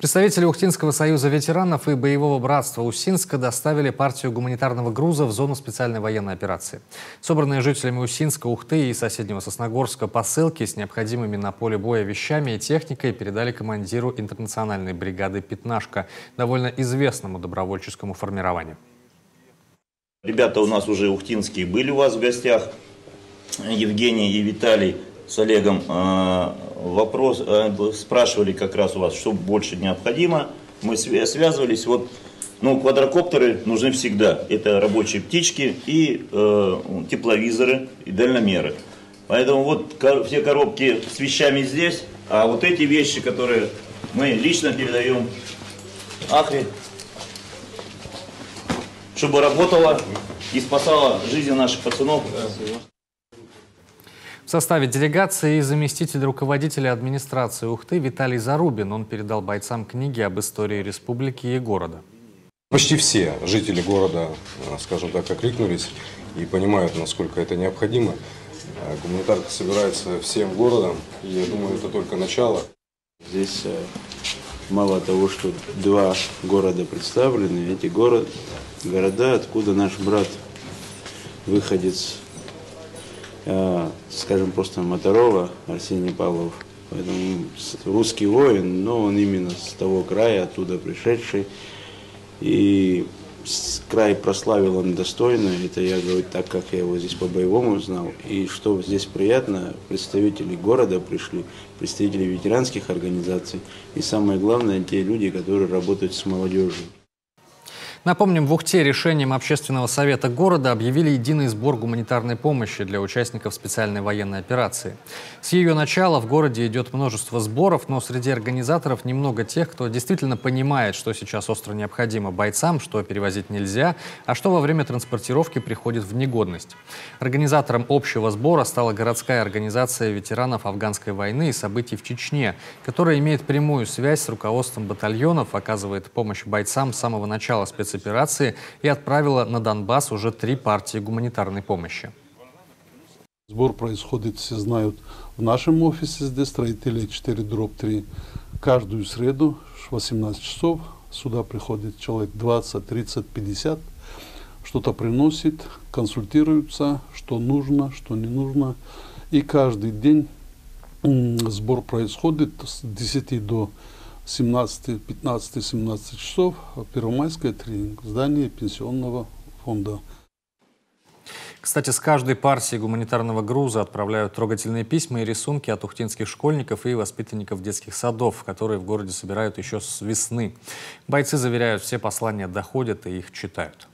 Представители Ухтинского союза ветеранов и боевого братства Усинска доставили партию гуманитарного груза в зону специальной военной операции. Собранные жителями Усинска, Ухты и соседнего Сосногорска посылки с необходимыми на поле боя вещами и техникой передали командиру интернациональной бригады «Пятнашка», довольно известному добровольческому формированию. Ребята у нас уже ухтинские были у вас в гостях, Евгений и Виталий с Олегом. Вопрос спрашивали как раз у вас, что больше необходимо. Мы связывались. Квадрокоптеры нужны всегда. Это рабочие птички и тепловизоры и дальномеры. Поэтому все коробки с вещами здесь, а вот эти вещи, которые мы лично передаем Ахре, чтобы работала и спасала жизни наших пацанов. В составе делегации заместитель руководителя администрации Ухты Виталий Зарубин. Он передал бойцам книги об истории республики и города. Почти все жители города, скажем так, откликнулись и понимают, насколько это необходимо. Гуманитарка собирается всем городом, и я думаю, это только начало. Здесь мало того, что два города представлены, эти города, откуда наш брат, выходец, скажем просто Моторова, Арсений Павлов. Поэтому русский воин, но он именно с того края, оттуда пришедший. И край прославил он достойно, это я говорю так, как я его здесь по-боевому знал. И что здесь приятно, представители города пришли, представители ветеранских организаций. И самое главное, те люди, которые работают с молодежью. Напомним, в Ухте решением Общественного совета города объявили единый сбор гуманитарной помощи для участников специальной военной операции. С ее начала в городе идет множество сборов, но среди организаторов немного тех, кто действительно понимает, что сейчас остро необходимо бойцам, что перевозить нельзя, а что во время транспортировки приходит в негодность. Организатором общего сбора стала городская организация ветеранов афганской войны и событий в Чечне, которая имеет прямую связь с руководством батальонов, оказывает помощь бойцам с самого начала спецоперации и отправила на Донбасс уже 3 партии гуманитарной помощи. Сбор происходит, все знают, в нашем офисе здесь, строителей 4/3. Каждую среду в 18 часов сюда приходит человек 20, 30, 50, что-то приносит, консультируются, что нужно, что не нужно. И каждый день сбор происходит с 10 до 17, 15, 17 часов в Первомайское 3, здание пенсионного фонда. Кстати, с каждой партией гуманитарного груза отправляют трогательные письма и рисунки от ухтинских школьников и воспитанников детских садов, которые в городе собирают еще с весны. Бойцы заверяют, все послания доходят и их читают.